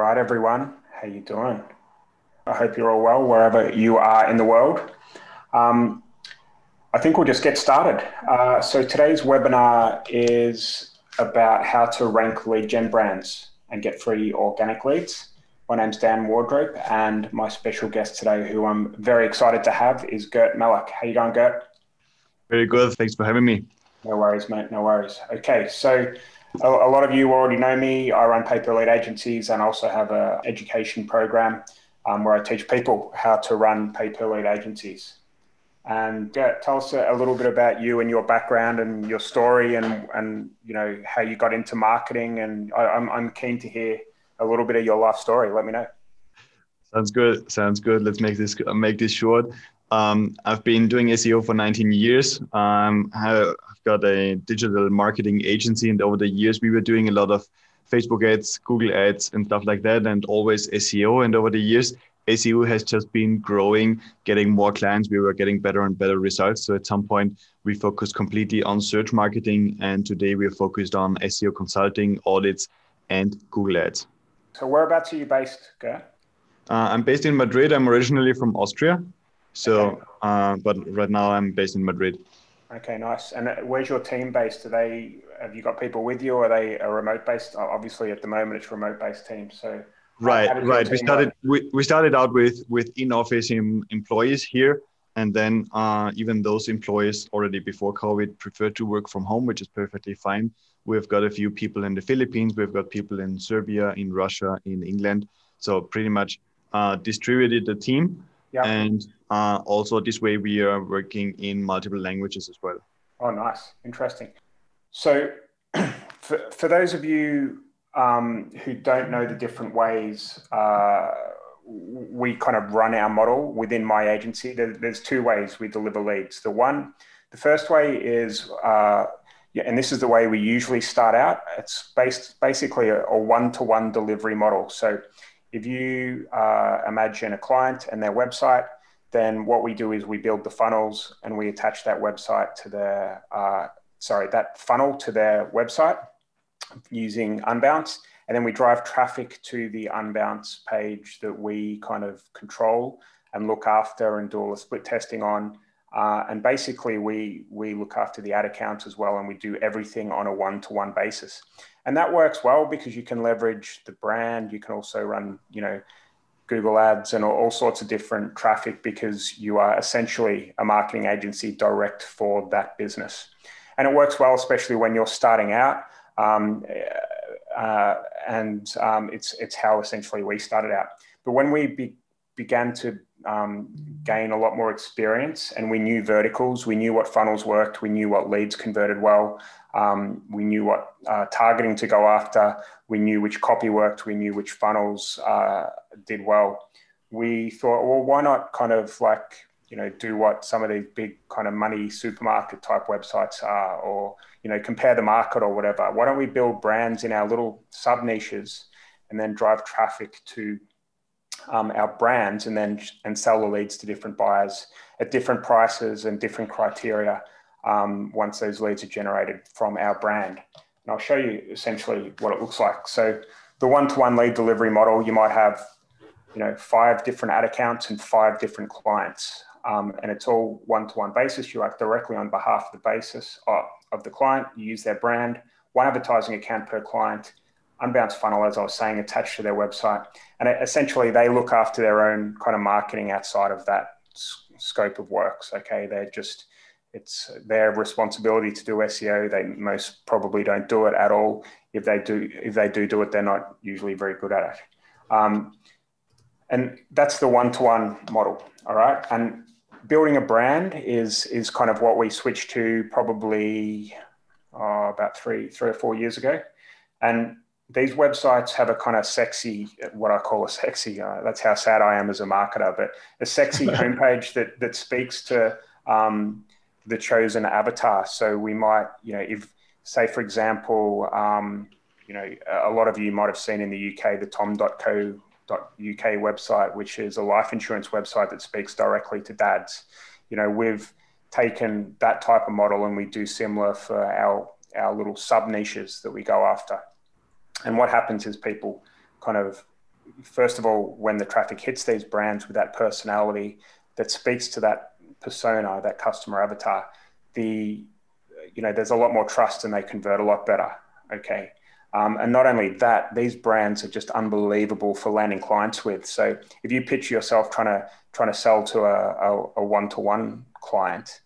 right, everyone. How you doing? I hope you're all well wherever you are in the world. Um, I think we'll just get started. So today's webinar is about how to rank lead gen brands and get free organic leads. My name's Dan Wardrope, and my special guest today, who I'm very excited to have, is Gert Mellick. How you going, Gert? Very good. Thanks for having me. No worries, mate. No worries. Okay, so a lot of you already know me. I run pay-per-lead agencies and also have an education program where I teach people how to run pay-per-lead agencies. And Gert, tell us a little bit about you and your background and your story and you know how you got into marketing. And I'm keen to hear a little bit of your life story. Let me know. Sounds good. Sounds good. Let's make this short. I've been doing SEO for 19 years. I've got a digital marketing agency, and over the years we were doing a lot of Facebook ads, Google ads, and stuff like that, and always SEO. And over the years, SEO has just been growing, getting more clients. We were getting better and better results. So at some point, we focused completely on search marketing, and today we're focused on SEO consulting, audits, and Google ads. So whereabouts are you based, Gert? I'm based in Madrid. I'm originally from Austria. So, Okay. but right now I'm based in Madrid. Okay, nice. And where's your team based? Have you got people with you, or are they a remote based? Obviously, at the moment, it's remote based team. So, how does your Right. team work? We started out with in-office employees here, and then even those employees already before COVID preferred to work from home, which is perfectly fine. We've got a few people in the Philippines. We've got people in Serbia, in Russia, in England. So pretty much distributed the team. Yeah. And also this way we are working in multiple languages as well. Oh, nice. Interesting. So for those of you who don't know the different ways we kind of run our model within my agency, there's two ways we deliver leads. The first way is, and this is the way we usually start out. It's basically a one-to-one delivery model. So if you imagine a client and their website, then what we do is we build the funnels and we attach that website to that funnel to their website using Unbounce. And then we drive traffic to the Unbounce page that we kind of control and look after and do all the split testing on. And basically we look after the ad accounts as well. And we do everything on a one-to-one basis. And that works well because you can leverage the brand. You can also run, Google ads and all sorts of different traffic because you are essentially a marketing agency direct for that business. And it works well, especially when you're starting out. It's how essentially we started out. But when we began to gain a lot more experience and we knew verticals, we knew what funnels worked, we knew what leads converted well, we knew what targeting to go after, we knew which copy worked, we knew which funnels did well. We thought, well, why not kind of do what some of these big kind of money supermarket type websites are, or, compare the market or whatever. Why don't we build brands in our little sub niches and then drive traffic to our brands and sell the leads to different buyers at different prices and different criteria once those leads are generated from our brand. And I'll show you essentially what it looks like. So the one-to-one lead delivery model, you might have 5 different ad accounts and 5 different clients. And it's all one-to-one basis. You act directly on behalf of the basis of the client. You use their brand, one advertising account per client, Unbounce funnel, as I was saying, attached to their website. And essentially they look after their own kind of marketing outside of that scope of works. Okay. It's their responsibility to do SEO. They most probably don't do it at all. If they do it, they're not usually very good at it. And that's the one-to-one model. All right. And building a brand is kind of what we switched to probably about three or 4 years ago. And these websites have a kind of sexy, what I call a sexy, that's how sad I am as a marketer, but a sexy homepage that speaks to the chosen avatar. So we might, if say, for example, a lot of you might have seen in the UK, the tom.co.uk website, which is a life insurance website that speaks directly to dads. We've taken that type of model and we do similar for our little sub niches that we go after. And what happens is people kind of first of all, when the traffic hits these brands with that personality that speaks to that persona, that customer avatar, there's a lot more trust and they convert a lot better. Okay. And not only that, these brands are just unbelievable for landing clients with. So if you picture yourself trying to sell to a one-to-one client,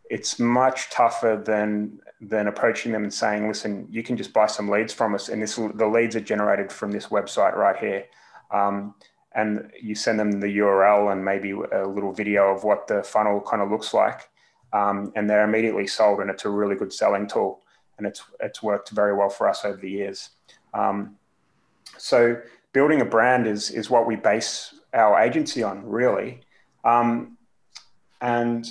it's much tougher than approaching them and saying, listen, you can just buy some leads from us, and the leads are generated from this website right here. And you send them the URL and maybe a little video of what the funnel kind of looks like. And they're immediately sold, and it's a really good selling tool. And it's worked very well for us over the years. So building a brand is what we base our agency on, really. And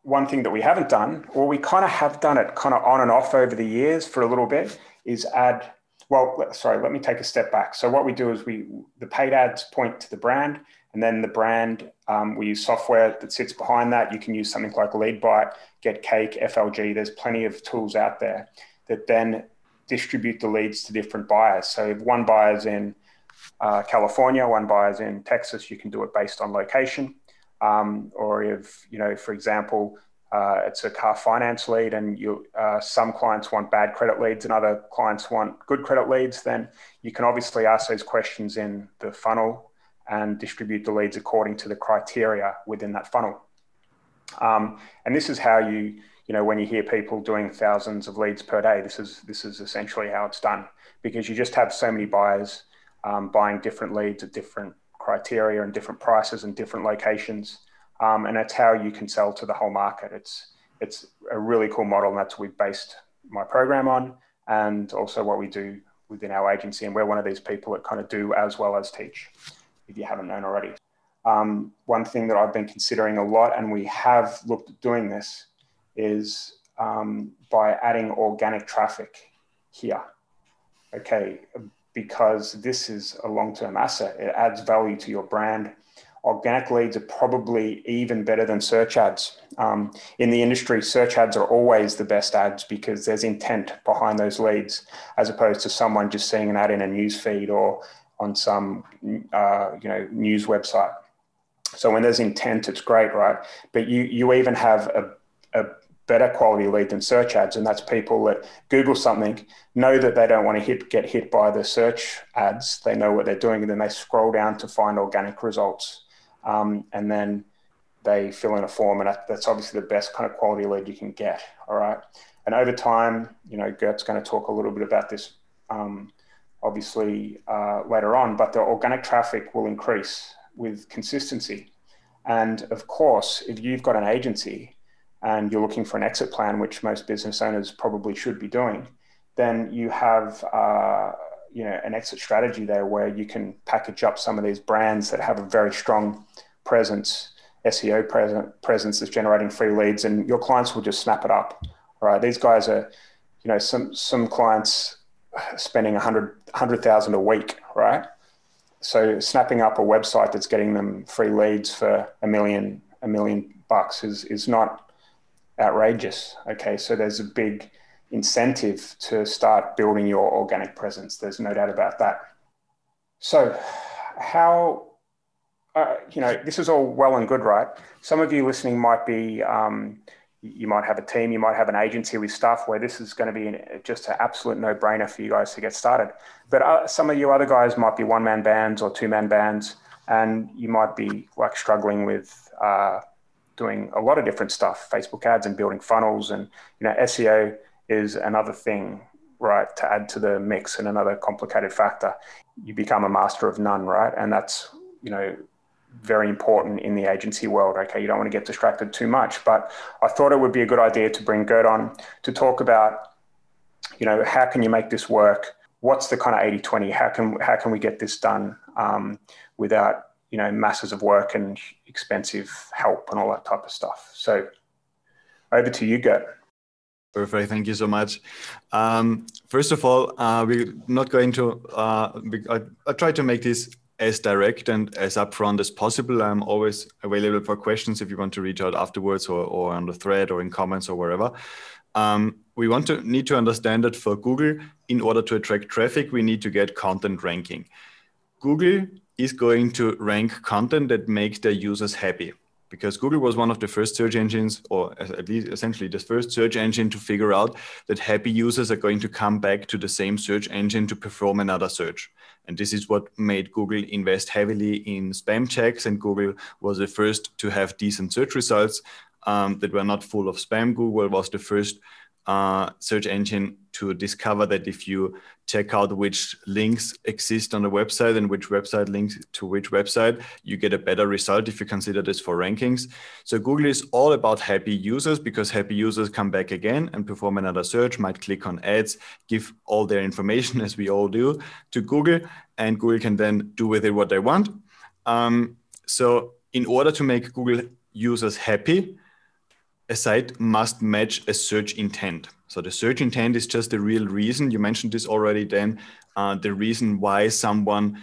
one thing that we haven't done, or we kind of have done it kind of on and off over the years for a little bit, is let me take a step back. So what we do is the paid ads point to the brand, and then the brand, we use software that sits behind that. You can use something like Leadbite, GetCake, FLG. There's plenty of tools out there that then distribute the leads to different buyers. So if one buyer's in California, one buyer's in Texas, you can do it based on location. Or if, for example, it's a car finance lead and some clients want bad credit leads and other clients want good credit leads, then you can obviously ask those questions in the funnel and distribute the leads according to the criteria within that funnel. And this is how when you hear people doing thousands of leads per day, this is essentially how it's done, because you just have so many buyers buying different leads at different criteria and different prices and different locations. And that's how you can sell to the whole market. It's a really cool model, and that's what we've based my program on, and also what we do within our agency. And we're one of these people that kind of do as well as teach, if you haven't known already. One thing that I've been considering a lot, and we have looked at doing this, is by adding organic traffic here. Okay, because this is a long-term asset. It adds value to your brand. Organic leads are probably even better than search ads. In the industry, search ads are always the best ads because there's intent behind those leads, as opposed to someone just seeing an ad in a news feed or on some news website. So when there's intent, it's great, right? But you even have a better quality lead than search ads, and that's people that Google something, know that they don't want to get hit by the search ads. They know what they're doing, and then they scroll down to find organic results. And then they fill in a form, and that's obviously the best kind of quality lead you can get. All right. And over time, Gert's going to talk a little bit about this, obviously later on, but the organic traffic will increase with consistency. And of course, if you've got an agency and you're looking for an exit plan, which most business owners probably should be doing, then you have, an exit strategy there where you can package up some of these brands that have a very strong presence, SEO presence that's generating free leads, and your clients will just snap it up. All right. These guys are, some clients spending $100,000 a week, right? So snapping up a website that's getting them free leads for $1 million is not outrageous. Okay. So there's a big incentive to start building your organic presence. There's no doubt about that. So how, this is all well and good, right? Some of you listening might be, you might have a team, you might have an agency with staff where this is going to be just an absolute no-brainer for you guys to get started. But some of you other guys might be one-man bands or two-man bands, and you might be like struggling with doing a lot of different stuff, Facebook ads and building funnels, and SEO is another thing, right, to add to the mix, and another complicated factor. You become a master of none, right? And that's, very important in the agency world. Okay, you don't want to get distracted too much, but I thought it would be a good idea to bring Gert on to talk about, how can you make this work? What's the kind of 80-20? How can we get this done without, masses of work and expensive help and all that type of stuff? So over to you, Gert. Perfect. Thank you so much. First of all, we're not going to, I try to make this as direct and as upfront as possible. I'm always available for questions if you want to reach out afterwards or on the thread or in comments or wherever. We need to understand that for Google, in order to attract traffic, we need to get content ranking. Google is going to rank content that makes their users happy, because Google was one of the first search engines, or at least essentially the first search engine, to figure out that happy users are going to come back to the same search engine to perform another search. And this is what made Google invest heavily in spam checks. And Google was the first to have decent search results that were not full of spam. Google was the first search engine to discover that if you check out which links exist on the website and which website links to which website, you get a better result if you consider this for rankings. So Google is all about happy users, because happy users come back again and perform another search, might click on ads, give all their information, as we all do, to Google, and Google can then do with it what they want. So in order to make Google users happy, a site must match a search intent. So the search intent is just the real reason. You mentioned this already, Dan, the reason why someone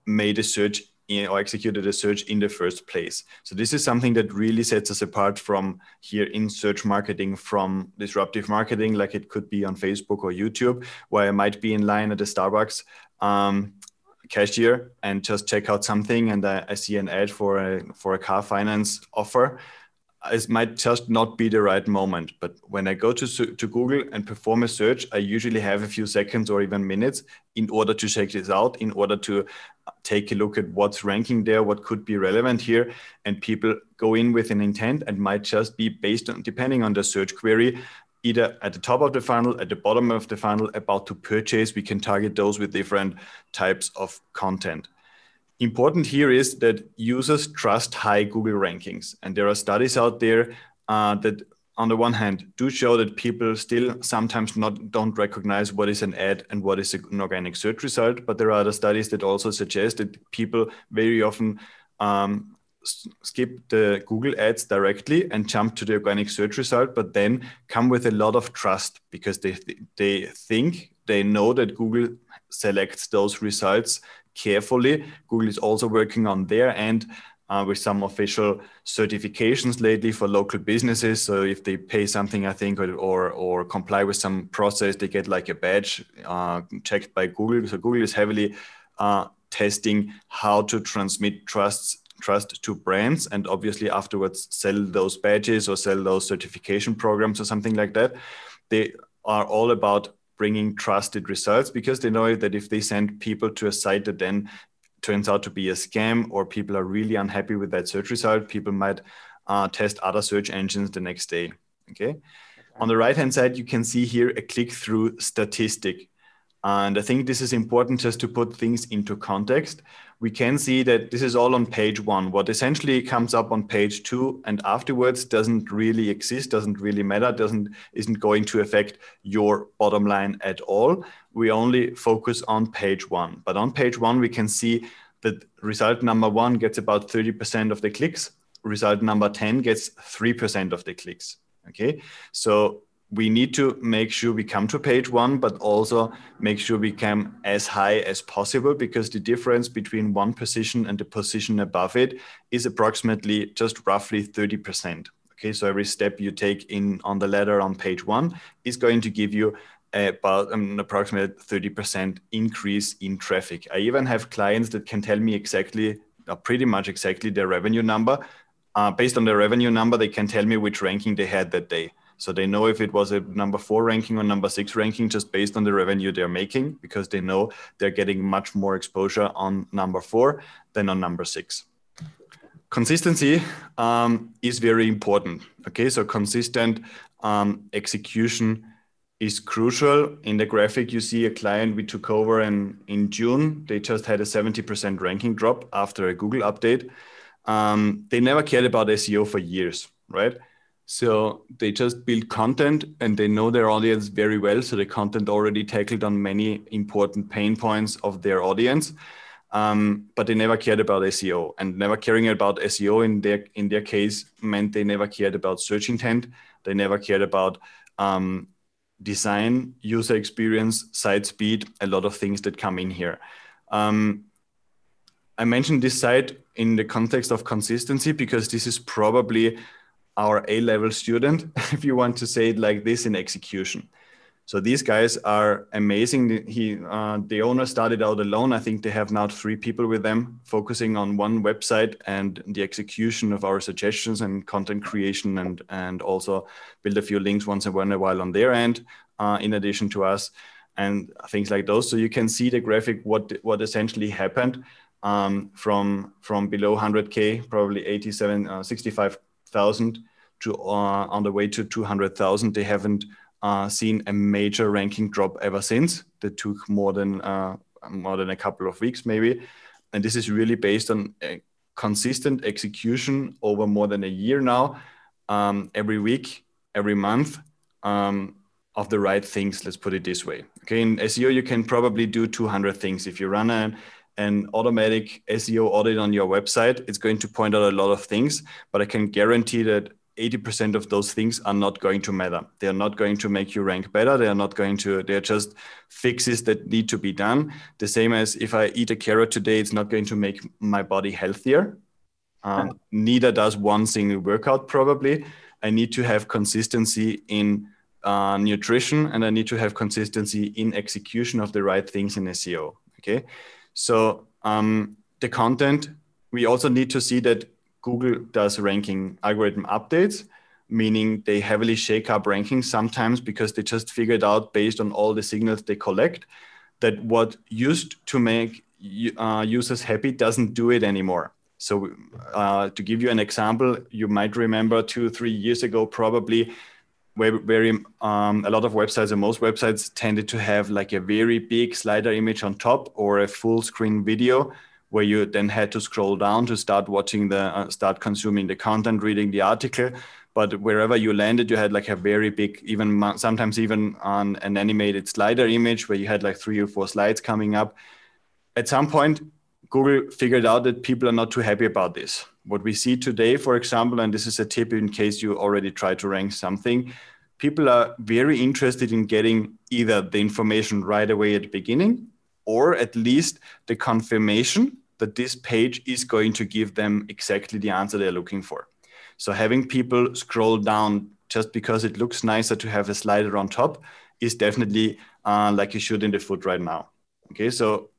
made a search or executed a search in the first place. So this is something that really sets us apart from here in search marketing from disruptive marketing, like it could be on Facebook or YouTube, where I might be in line at a Starbucks cashier and just check out something, and I see an ad for a car finance offer. It might just not be the right moment. But when I go to Google and perform a search, I usually have a few seconds or even minutes in order to check this out, in order to take a look at what's ranking there, what could be relevant here. And people go in with an intent and might just be based on, depending on the search query, either at the top of the funnel, at the bottom of the funnel, about to purchase. We can target those with different types of content. Important here is that users trust high Google rankings. And there are studies out there that on the one hand do show that people still sometimes don't recognize what is an ad and what is an organic search result. But there are other studies that also suggest that people very often skip the Google ads directly and jump to the organic search result, but then come with a lot of trust, because they know that Google selects those results carefully. Google is also working on their end with some official certifications lately for local businesses. So if they pay something, I think, or comply with some process, they get like a badge checked by Google. So Google is heavily testing how to transmit trust to brands, and obviously afterwards sell those badges or sell those certification programs or something like that. They are all about bringing trusted results, because they know that if they send people to a site that then turns out to be a scam, or people are really unhappy with that search result, people might test other search engines the next day. Okay. On the right hand side, you can see here a click-through statistic. And I think this is important just to put things into context. We can see that this is all on page 1. What essentially comes up on page 2 and afterwards doesn't really exist, doesn't really matter, isn't going to affect your bottom line at all. We only focus on page 1. But on page 1, we can see that result number 1 gets about 30% of the clicks. Result number 10 gets 3% of the clicks. Okay, so we need to make sure we come to page 1, but also make sure we come as high as possible, because the difference between one position and the position above it is approximately just roughly 30%. Okay, so every step you take in on the ladder on page 1 is going to give you about an approximate 30% increase in traffic. I even have clients that can tell me exactly, pretty much exactly, their revenue number. Based on their revenue number, they can tell me which ranking they had that day. So they know if it was a number 4 ranking or number 6 ranking just based on the revenue they're making, because they know they're getting much more exposure on number 4 than on number 6. Consistency is very important. Okay, so consistent execution is crucial. In the graphic, you see a client we took over in June. They just had a 70% ranking drop after a Google update. They never cared about SEO for years, right? So they just build content and they know their audience very well. So the content already tackled on many important pain points of their audience, but they never cared about SEO. And never caring about SEO in their case meant they never cared about search intent. They never cared about design, user experience, site speed, a lot of things that come in here. I mentioned this site in the context of consistency because this is probably our A-level student, if you want to say it like this, in execution. So these guys are amazing. The owner started out alone. I think they have now 3 people with them focusing on one website and the execution of our suggestions and content creation, and also build a few links once in a while on their end, in addition to us, and things like those. So you can see the graphic, what essentially happened from below 100K, probably 65,000 to on the way to 200,000. They haven't seen a major ranking drop ever since. That took more than a couple of weeks maybe, and this is really based on a consistent execution over more than a year now, every week, every month, of the right things. Let's put it this way. Okay, in SEO you can probably do 200 things. If you run an automatic SEO audit on your website, it's going to point out a lot of things, but I can guarantee that 80% of those things are not going to matter. They are not going to make you rank better. They're just fixes that need to be done. The same as if I eat a carrot today, it's not going to make my body healthier. Neither does one single workout probably. I need to have consistency in nutrition, and I need to have consistency in execution of the right things in SEO. Okay. So the content, we also need to see that Google does ranking algorithm updates, meaning they heavily shake up rankings sometimes because they just figured out, based on all the signals they collect, that what used to make users happy doesn't do it anymore. So to give you an example, you might remember 2-3 years ago, probably, where a lot of websites, and most websites, tended to have like a very big slider image on top, or a full screen video, where you then had to scroll down to start watching start consuming the content, reading the article. But wherever you landed, you had like a very big, sometimes even on an animated slider image, where you had like 3 or 4 slides coming up. At some point, Google figured out that people are not too happy about this. What we see today, for example, and this is a tip in case you already try to rank something, people are very interested in getting either the information right away at the beginning, or at least the confirmation that this page is going to give them exactly the answer they're looking for. So having people scroll down just because it looks nicer to have a slider on top is definitely like you should in the foot right now. Okay, so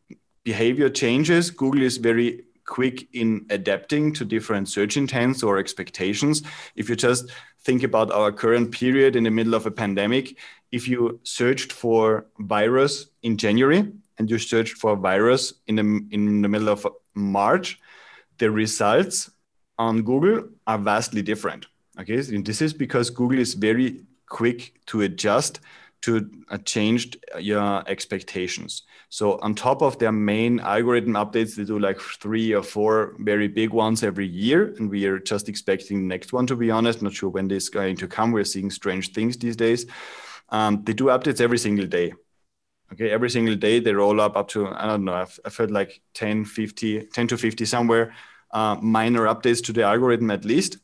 behavior changes. Google is very quick in adapting to different search intents or expectations. If you just think about our current period in the middle of a pandemic, if you searched for virus in January and you searched for virus in the middle of March, the results on Google are vastly different. Okay, and this is because Google is very quick to adjust to changed your expectations. So on top of their main algorithm updates, they do like 3 or 4 very big ones every year. And we are just expecting the next one, to be honest. Not sure when this is going to come. We're seeing strange things these days. They do updates every single day. Okay, every single day they roll up to, I don't know, I've heard like 10 to 50 somewhere, minor updates to the algorithm at least,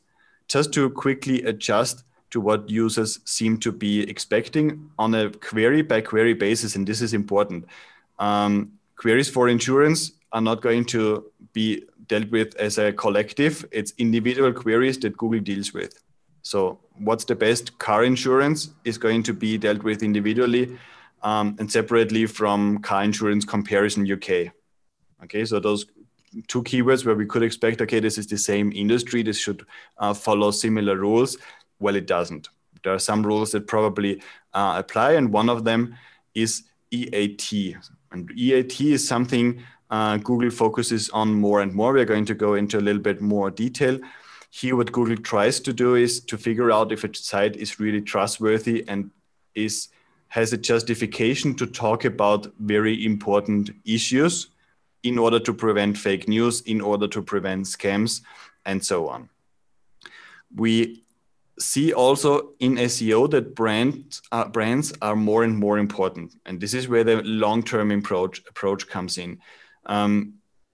just to quickly adjust to what users seem to be expecting on a query by query basis. And this is important. Queries for insurance are not going to be dealt with as a collective. It's individual queries that Google deals with. So what's the best car insurance is going to be dealt with individually and separately from car insurance comparison UK. Okay, so those 2 keywords where we could expect, okay, this is the same industry, this should follow similar rules. Well, it doesn't. There are some rules that probably apply, and one of them is EAT. And EAT is something Google focuses on more and more. We're going to go into a little bit more detail. Here, what Google tries to do is to figure out if a site is really trustworthy and has a justification to talk about very important issues in order to prevent fake news, in order to prevent scams, and so on. We see also in SEO that brands are more and more important. And this is where the long-term approach comes in.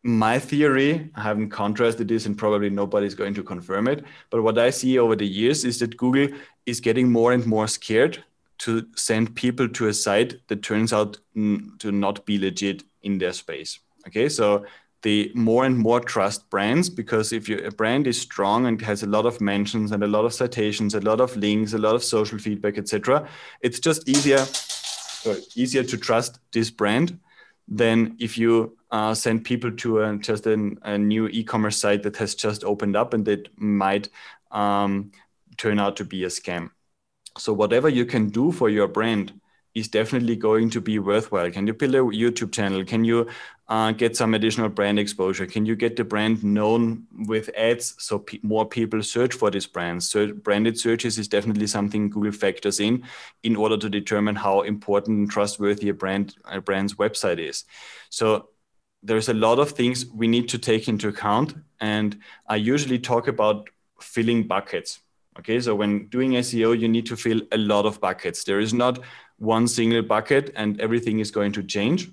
My theory, I haven't contrasted this and probably nobody's going to confirm it, but what I see over the years is that Google is getting more and more scared to send people to a site that turns out to not be legit in their space. Okay, so they more and more trust brands, because if a brand is strong and has a lot of mentions and a lot of citations, a lot of links, a lot of social feedback, etc., it's just easier So easier to trust this brand than if you send people to just a new e-commerce site that has just opened up and that might turn out to be a scam. So whatever you can do for your brand is definitely going to be worthwhile. Can you build a YouTube channel? Can you get some additional brand exposure? Can you get the brand known with ads so more people search for this brand? So branded searches is definitely something Google factors in order to determine how important and trustworthy a brand's website is. So there's a lot of things we need to take into account. And I usually talk about filling buckets. Okay, so when doing SEO, you need to fill a lot of buckets. There is not one single bucket and everything is going to change.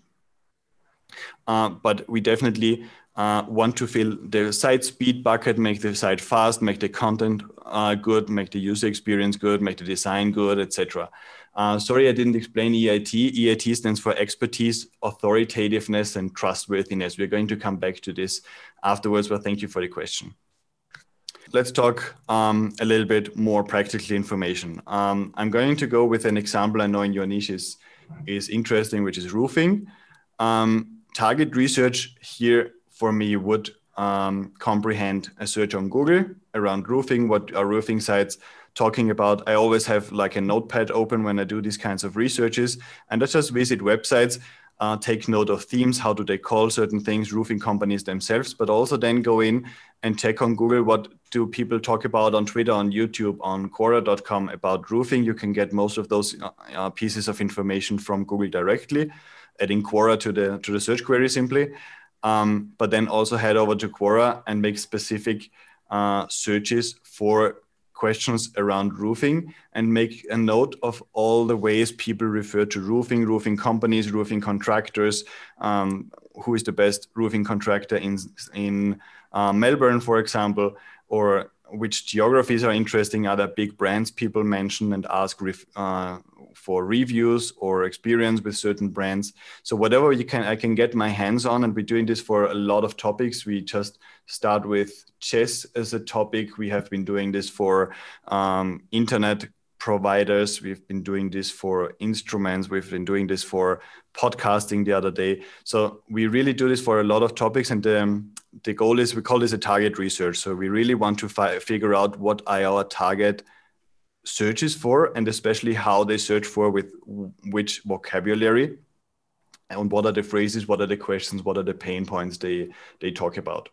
But we definitely want to fill the site speed bucket, make the site fast, make the content good, make the user experience good, make the design good, etc. Sorry, I didn't explain EIT. EIT stands for expertise, authoritativeness, and trustworthiness. We're going to come back to this afterwards, but thank you for the question. Let's talk a little bit more practical information. I'm going to go with an example I know in your niche is interesting, which is roofing. Target research here for me would comprehend a search on Google around roofing, what are roofing sites talking about. I always have like a notepad open when I do these kinds of researches, and I just visit websites, take note of themes, how do they call certain things, roofing companies themselves, but also then go in and check on Google, what do people talk about on Twitter, on YouTube, on Quora.com about roofing. You can get most of those pieces of information from Google directly, adding Quora to the search query simply. But then also head over to Quora and make specific searches for questions around roofing and make a note of all the ways people refer to roofing companies, roofing contractors, who is the best roofing contractor in Melbourne, for example, or which geographies are interesting, are there big brands people mention, and ask for reviews or experience with certain brands. So whatever I can get my hands on, and we're doing this for a lot of topics. We just start with chess as a topic. We have been doing this for internet providers. We've been doing this for instruments. We've been doing this for podcasting the other day. So we really do this for a lot of topics. And the goal is, we call this a target research. So we really want to figure out what are our target searches for, and especially how they search for, with which vocabulary, and what are the phrases, what are the questions, what are the pain points they talk about.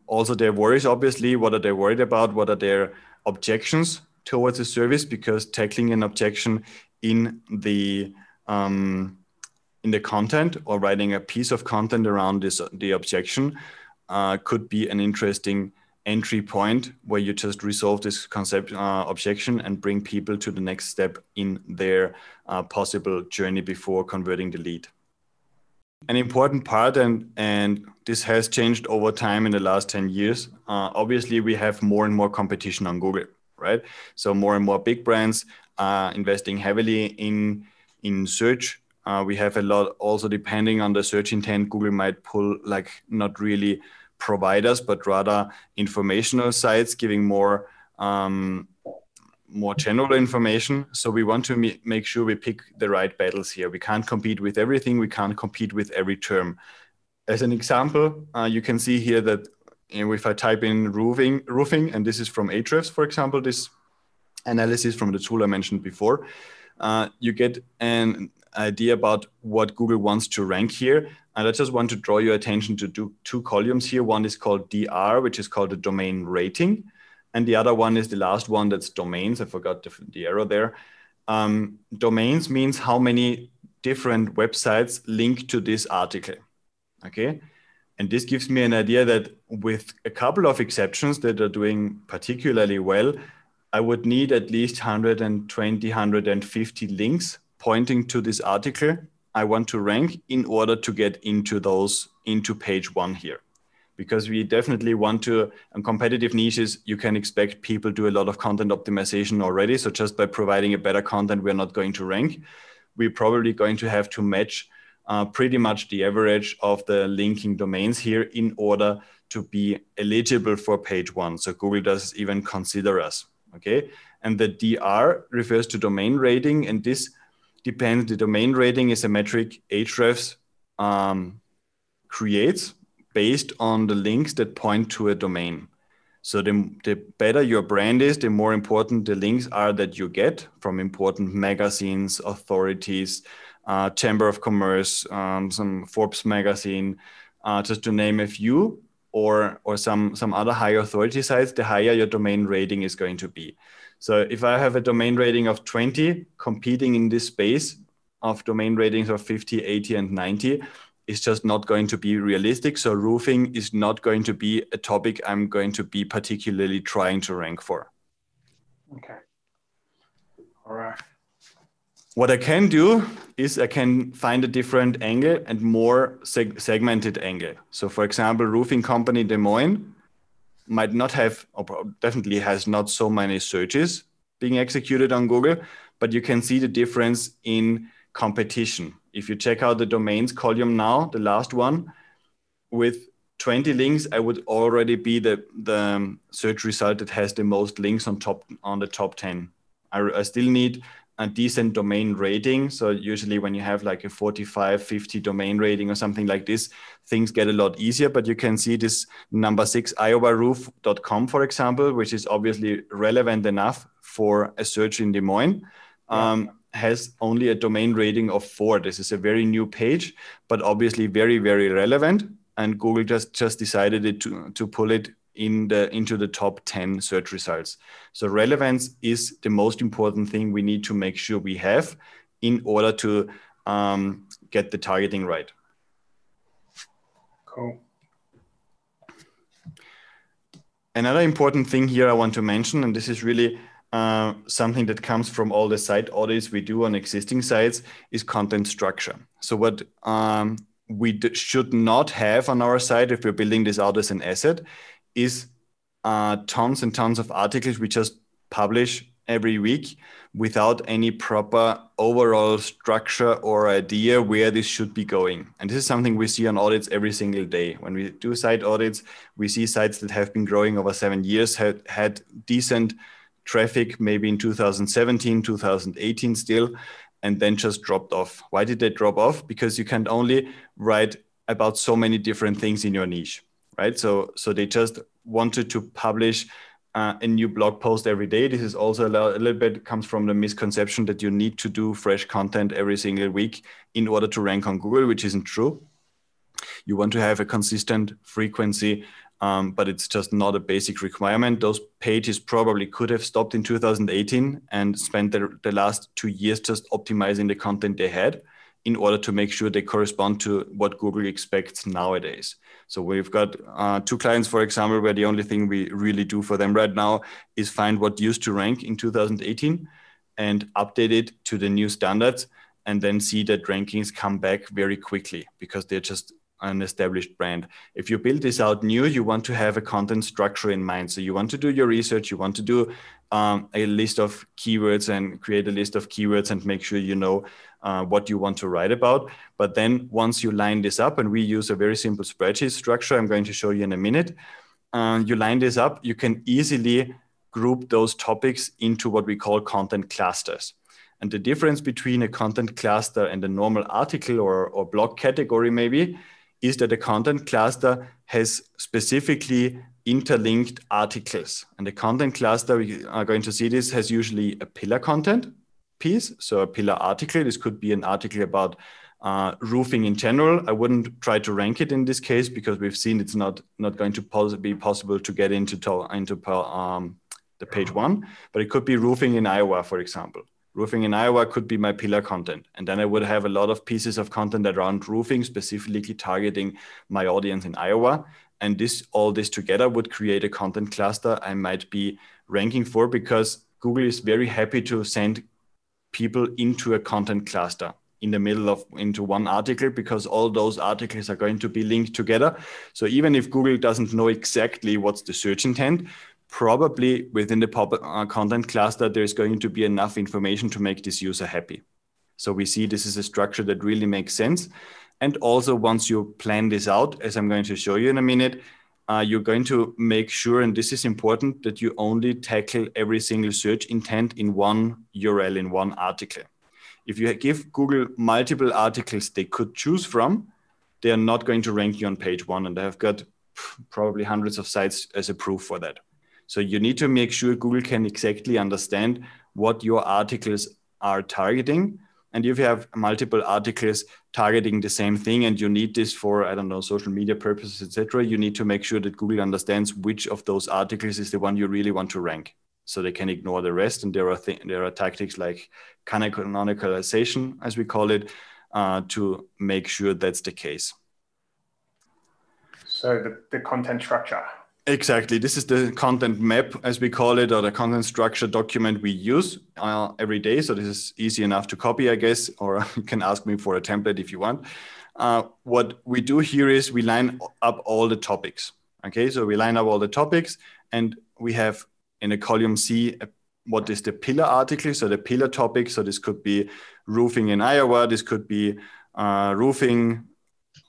Also their worries, obviously, what are they worried about, what are their objections towards the service, because tackling an objection in the content, or writing a piece of content around the objection could be an interesting entry point where you just resolve this objection and bring people to the next step in their possible journey before converting the lead. An important part, and this has changed over time in the last 10 years, obviously we have more and more competition on Google, right? So more and more big brands are investing heavily in search. We have a lot also, depending on the search intent, Google might pull like not really providers, but rather informational sites giving more general information. So we want to make sure we pick the right battles here. We can't compete with everything. We can't compete with every term. As an example, you can see here that if I type in roofing, and this is from Ahrefs, for example, this analysis from the tool I mentioned before, you get an idea about what Google wants to rank here. And I just want to draw your attention to two columns here. One is called DR, which is called the domain rating. And the other one is the last one, that's domains. I forgot the arrow there. Domains means how many different websites link to this article, okay? And this gives me an idea that with a couple of exceptions that are doing particularly well, I would need at least 120, 150 links pointing to this article I want to rank in order to get into page one here. Because we definitely want to, in competitive niches, you can expect people do a lot of content optimization already. So just by providing a better content, we're not going to rank. We're probably going to have to match pretty much the average of the linking domains here in order to be eligible for page one. So Google does even consider us, okay? And the DR refers to domain rating, and this depends. The domain rating is a metric Ahrefs creates based on the links that point to a domain. So the better your brand is, the more important the links are that you get from important magazines, authorities, Chamber of Commerce, some Forbes magazine, just to name a few, or some other high authority sites, the higher your domain rating is going to be. So if I have a domain rating of 20, competing in this space of domain ratings of 50, 80, and 90, is just not going to be realistic. So roofing is not going to be a topic I'm going to be particularly trying to rank for. Okay. All right. What I can do is I can find a different angle and more segmented angle. So for example, roofing company Des Moines might not have, or definitely has not so many searches being executed on Google, but you can see the difference in competition. If you check out the domains column now, the last one, with 20 links, I would already be the search result that has the most links on the top 10. I still need a decent domain rating. So usually when you have like a 45, 50 domain rating or something like this, things get a lot easier. But you can see this number 6, iowaroof.com, for example, which is obviously relevant enough for a search in Des Moines. Has only a domain rating of 4. This is a very new page, but obviously very, very relevant. And Google just decided to pull it into the top 10 search results. So relevance is the most important thing we need to make sure we have in order to get the targeting right. Cool. Another important thing here I want to mention, and this is really something that comes from all the site audits we do on existing sites, is content structure. So what we should not have on our site if we're building this out as an asset is tons and tons of articles we just publish every week without any proper overall structure or idea where this should be going. And this is something we see on audits every single day. When we do site audits, we see sites that have been growing over 7 years, had decent traffic, maybe in 2017, 2018 still, and then just dropped off. Why did they drop off? Because you can only write about so many different things in your niche, right? So they just wanted to publish a new blog post every day. This is also a little bit comes from the misconception that you need to do fresh content every single week in order to rank on Google, which isn't true. You want to have a consistent frequency, but it's just not a basic requirement. Those pages probably could have stopped in 2018 and spent the last 2 years just optimizing the content they had in order to make sure they correspond to what Google expects nowadays. So we've got 2 clients, for example, where the only thing we really do for them right now is find what used to rank in 2018 and update it to the new standards, and then see that rankings come back very quickly because they're just an established brand. If you build this out new, you want to have a content structure in mind. So you want to do your research, you want to do a list of keywords and create a list of keywords and make sure you know what you want to write about. But then once you line this up, and we use a very simple spreadsheet structure, I'm going to show you in a minute, you line this up, you can easily group those topics into what we call content clusters. And the difference between a content cluster and a normal article or blog category maybe is that a content cluster has specifically interlinked articles. And the content cluster, we are going to see this, has usually a pillar content piece. So a pillar article, this could be an article about roofing in general. I wouldn't try to rank it in this case because we've seen it's not going to be possible to get into the page 1, but it could be roofing in Iowa, for example. Roofing in Iowa could be my pillar content. And then I would have a lot of pieces of content around roofing, specifically targeting my audience in Iowa. And all this together would create a content cluster I might be ranking for, because Google is very happy to send people into a content cluster in the middle into one article, because all those articles are going to be linked together. So even if Google doesn't know exactly what's the search intent, probably within the content cluster, there's going to be enough information to make this user happy. So we see this is a structure that really makes sense. And also once you plan this out, as I'm going to show you in a minute, you're going to make sure, and this is important, that you only tackle every single search intent in one URL, in one article. If you give Google multiple articles they could choose from, they are not going to rank you on page 1. And I've got probably hundreds of sites as a proof for that. So you need to make sure Google can exactly understand what your articles are targeting. And if you have multiple articles targeting the same thing and you need this for, I don't know, social media purposes, etc., you need to make sure that Google understands which of those articles is the one you really want to rank, so they can ignore the rest. And there are tactics like canonicalization, as we call it, to make sure that's the case. So the content structure. Exactly. This is the content map, as we call it, or the content structure document we use every day. So this is easy enough to copy, I guess, or you can ask me for a template if you want. What we do here is we line up all the topics. Okay, so we line up all the topics, and we have in a column C, what is the pillar article? So the pillar topic. So this could be roofing in Iowa. This could be roofing,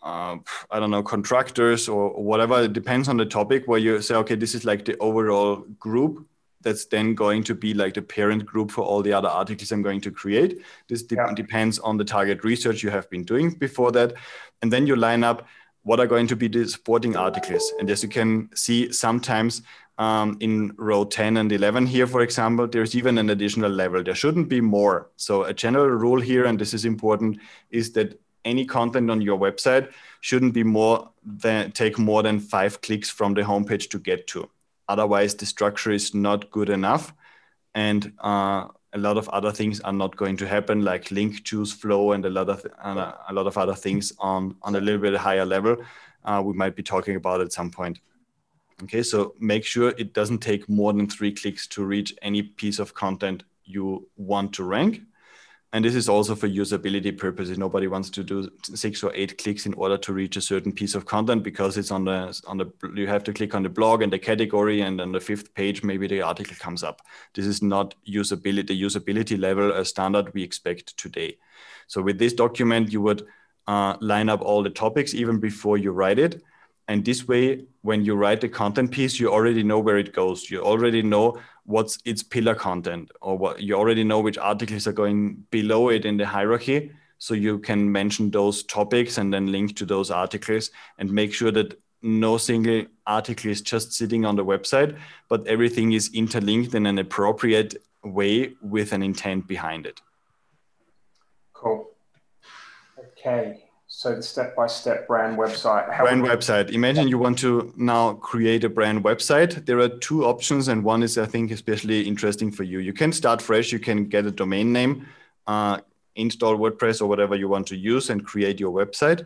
I don't know, contractors or whatever. It depends on the topic, where you say, okay, this is like the overall group that's then going to be like the parent group for all the other articles I'm going to create. This depends on the target research you have been doing before that. And then you line up what are going to be the supporting articles. And as you can see, sometimes in row 10 and 11 here, for example, there's even an additional level. There shouldn't be more. So a general rule here, and this is important, is that any content on your website shouldn't be take more than 5 clicks from the homepage to get to. Otherwise, the structure is not good enough. And a lot of other things are not going to happen, like link choose flow and a lot of other things on a little bit higher level. We might be talking about at some point. Okay, so make sure it doesn't take more than 3 clicks to reach any piece of content you want to rank. And this is also for usability purposes. Nobody wants to do 6 or 8 clicks in order to reach a certain piece of content, because it's on the you have to click on the blog and the category, and on the 5th page maybe the article comes up. This is not the usability level a standard we expect today. So with this document, you would line up all the topics even before you write it. And this way, when you write the content piece, you already know where it goes. You already know what's its pillar content, or what you already know which articles are going below it in the hierarchy. So you can mention those topics and then link to those articles, and make sure that no single article is just sitting on the website, but everything is interlinked in an appropriate way with an intent behind it. Cool. Okay. So the step-by-step brand website. Website. Imagine you want to now create a brand website. There are 2 options, and one is, I think, especially interesting for you. You can start fresh. You can get a domain name, install WordPress or whatever you want to use, and create your website.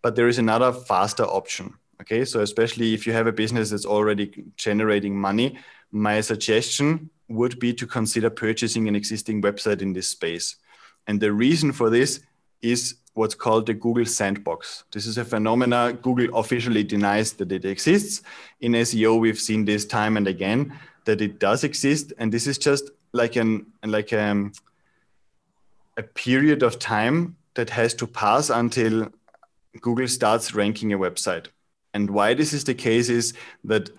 But there is another faster option. Okay, so especially if you have a business that's already generating money, my suggestion would be to consider purchasing an existing website in this space. And the reason for this is what's called the Google sandbox. This is a phenomena Google officially denies that it exists. In SEO, we've seen this time and again that it does exist, and this is just like a period of time that has to pass until Google starts ranking a website. And why this is the case is that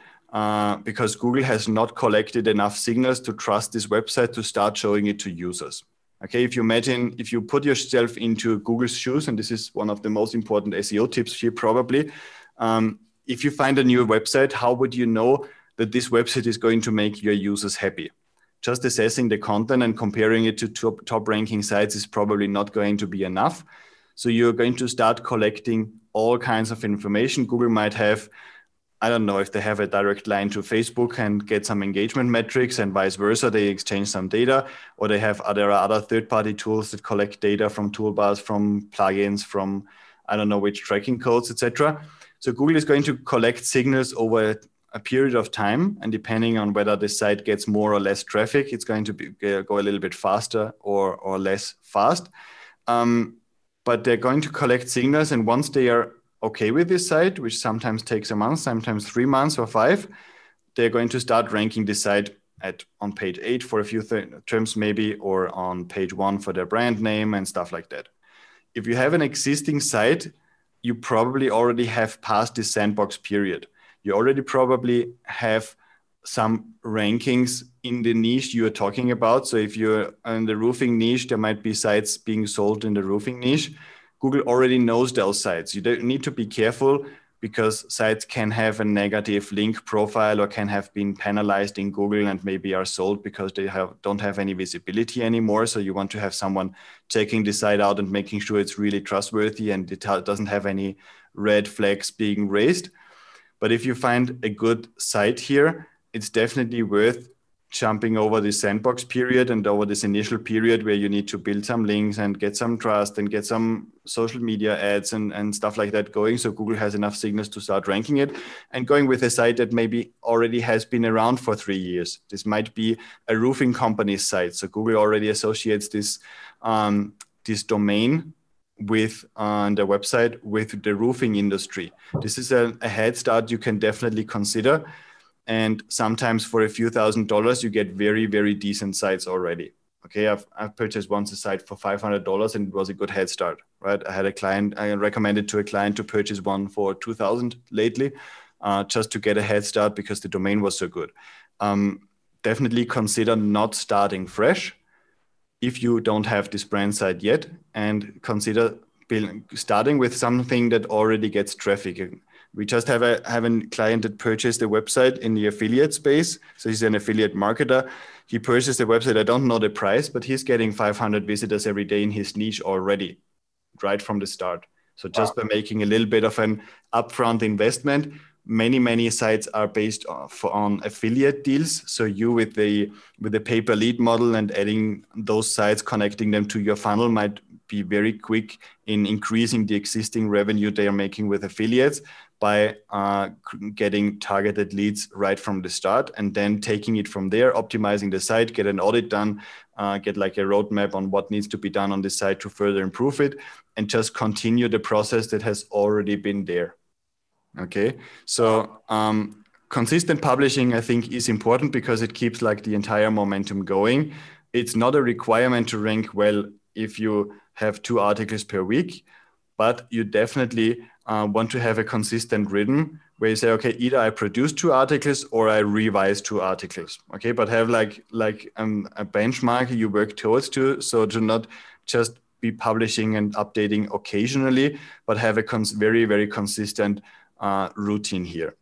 because Google has not collected enough signals to trust this website to start showing it to users. Okay, if you put yourself into Google's shoes, and this is one of the most important SEO tips here probably, if you find a new website, how would you know that this website is going to make your users happy? Just assessing the content and comparing it to top ranking sites is probably not going to be enough. So you're going to start collecting all kinds of information. Google might have, I don't know if they have a direct line to Facebook and get some engagement metrics, and vice versa. They exchange some data, or there are other third-party tools that collect data from toolbars, from plugins, from I don't know which tracking codes, etc. So Google is going to collect signals over a period of time, and depending on whether the site gets more or less traffic, it's going to go a little bit faster or less fast. But they're going to collect signals, and once they are okay with this site, which sometimes takes a month, sometimes 3 months or 5, they're going to start ranking this site on page 8 for a few terms maybe, or on page 1 for their brand name and stuff like that. If you have an existing site, you probably already have passed this sandbox period. You already probably have some rankings in the niche you are talking about. So if you're in the roofing niche, there might be sites being sold in the roofing niche. Google already knows those sites. You don't need to be careful because sites can have a negative link profile or can have been penalized in Google and maybe are sold because they don't have any visibility anymore. So you want to have someone checking the site out and making sure it's really trustworthy and it doesn't have any red flags being raised. But if you find a good site here, it's definitely worth jumping over the sandbox period and over this initial period where you need to build some links and get some trust and get some social media ads and stuff like that going. So Google has enough signals to start ranking it, and going with a site that maybe already has been around for 3 years. This might be a roofing company's site. So Google already associates this domain with on the website with the roofing industry. This is a head start you can definitely consider. And sometimes for a few $1,000s, you get very, very decent sites already. Okay, I've purchased once a site for $500 and it was a good head start, right? I had a client, I recommended to a client to purchase one for 2,000 lately, just to get a head start because the domain was so good. Definitely consider not starting fresh if you don't have this brand site yet, and consider starting with something that already gets traffic. We just have a client that purchased a website in the affiliate space. So he's an affiliate marketer. He purchased a website. I don't know the price, but he's getting 500 visitors every day in his niche already, right from the start. So just by making a little bit of an upfront investment, many sites are based on affiliate deals. So you with the pay per lead model and adding those sites, connecting them to your funnel might be very quick in increasing the existing revenue they are making with affiliates by getting targeted leads right from the start, and then taking it from there, optimizing the site, get an audit done, get like a roadmap on what needs to be done on the site to further improve it, and just continue the process that has already been there. Okay, so consistent publishing, I think, is important because it keeps like the entire momentum going. It's not a requirement to rank well if you have 2 articles per week, but you definitely want to have a consistent rhythm where you say, okay, either I produce 2 articles or I revise 2 articles. Okay, but have like a benchmark you work towards to, so to not just be publishing and updating occasionally, but have a very, very consistent routine here.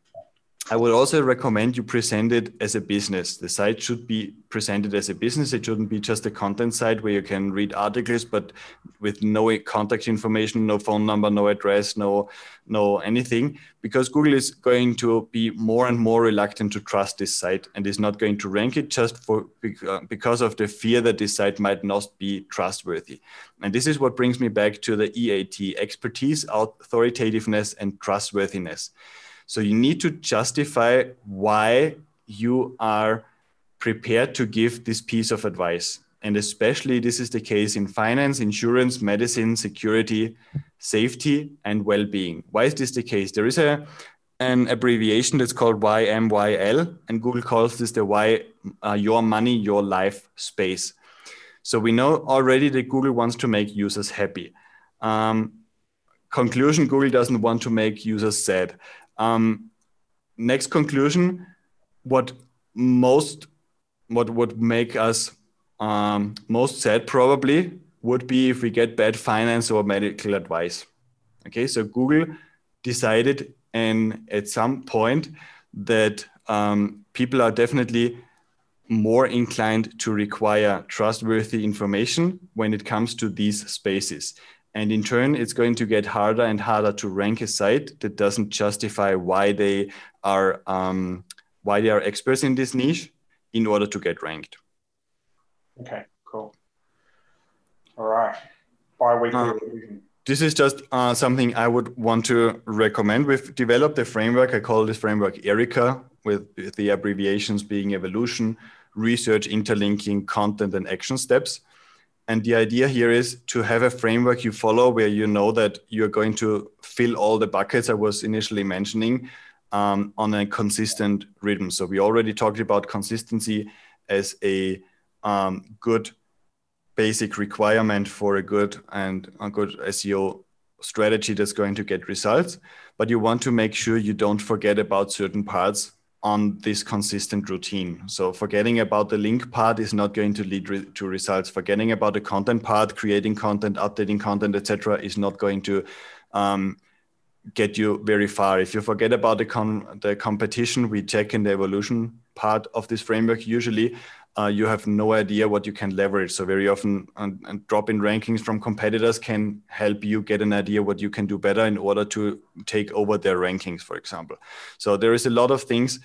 I would also recommend you present it as a business. The site should be presented as a business. It shouldn't be just a content site where you can read articles, but with no contact information, no phone number, no address, no anything, because Google is going to be more and more reluctant to trust this site and is not going to rank it just because of the fear that this site might not be trustworthy. And this is what brings me back to the EAT: expertise, authoritativeness, and trustworthiness. So you need to justify why you are prepared to give this piece of advice. And especially this is the case in finance, insurance, medicine, security, safety, and well-being. Why is this the case? There is an abbreviation that's called YMYL, and Google calls this the why your money, your life space. So we know already that Google wants to make users happy. Conclusion, Google doesn't want to make users sad. Next conclusion, what would make us most sad probably would be if we get bad finance or medical advice. Okay, so Google decided at some point that people are definitely more inclined to require trustworthy information when it comes to these spaces. And in turn, it's going to get harder and harder to rank a site that doesn't justify why they are experts in this niche in order to get ranked. Okay, cool. All right. Bi-weekly revision. This is just something I would want to recommend. We've developed a framework. I call this framework ERICA, with the abbreviations being evolution, research, interlinking, content, and action steps. And the idea here is to have a framework you follow where you know that you're going to fill all the buckets I was initially mentioning on a consistent rhythm. So we already talked about consistency as a good basic requirement for a good SEO strategy that's going to get results. But you want to make sure you don't forget about certain parts on this consistent routine. So forgetting about the link part is not going to lead to results. Forgetting about the content part, creating content, updating content, etc., is not going to get you very far. If you forget about the competition we check in the evolution part of this framework, usually you have no idea what you can leverage. So very often and drop in rankings from competitors can help you get an idea what you can do better in order to take over their rankings, for example. So there is a lot of things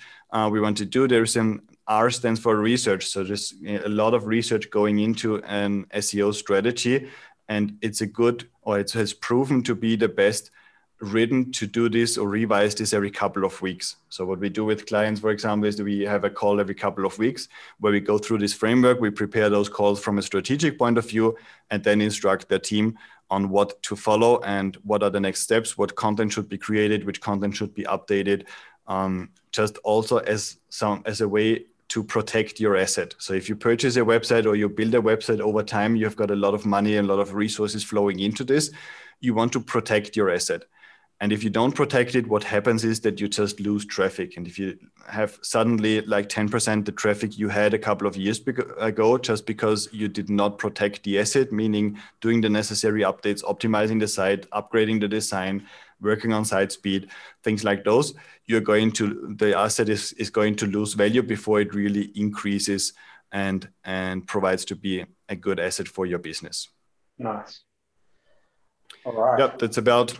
we want to do. There is an R stands for research. So there's a lot of research going into an SEO strategy, and it's a good, or it has proven to be the best written to do this or revise this every couple of weeks. So what we do with clients, for example, is that we have a call every couple of weeks where we go through this framework. We prepare those calls from a strategic point of view and then instruct their team on what to follow and what are the next steps, what content should be created, which content should be updated, just also as a way to protect your asset. So if you purchase a website or you build a website over time, you've got a lot of money and a lot of resources flowing into this. You want to protect your asset. And if you don't protect it, what happens is that you just lose traffic. And if you have suddenly like 10% the traffic you had a couple of years ago, just because you did not protect the asset, meaning doing the necessary updates, optimizing the site, upgrading the design, working on site speed, things like those, the asset is going to lose value before it really increases and provides to be a good asset for your business. Nice. All right. Yep, that's about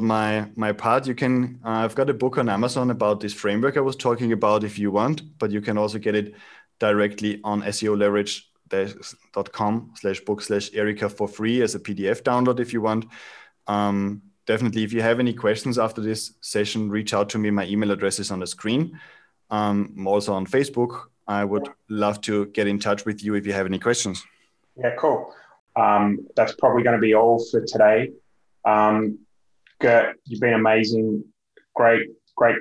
my part. You can I've got a book on Amazon about this framework I was talking about if you want, but you can also get it directly on seoleverage.com/book/Erica for free as a PDF download if you want. Definitely, if you have any questions after this session, reach out to me. My email address is on the screen. I'm also on Facebook. I would love to get in touch with you if you have any questions. Yeah, cool. That's probably going to be all for today. Gert, you've been amazing. Great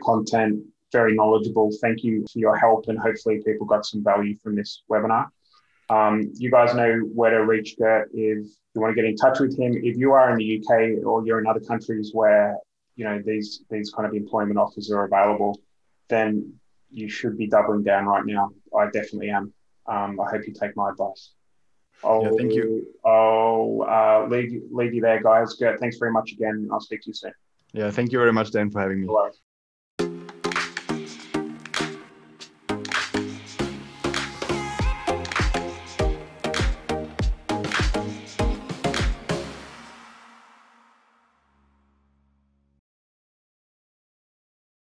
content, very knowledgeable. Thank you for your help, and hopefully people got some value from this webinar. You guys know where to reach Gert if you want to get in touch with him. If you are in the UK or you're in other countries where these kind of employment offers are available, then you should be doubling down right now. I definitely am. I hope you take my advice. Thank you. I'll leave you there, guys. Gert, thanks very much again. I'll speak to you soon. Yeah, thank you very much, Dan, for having me.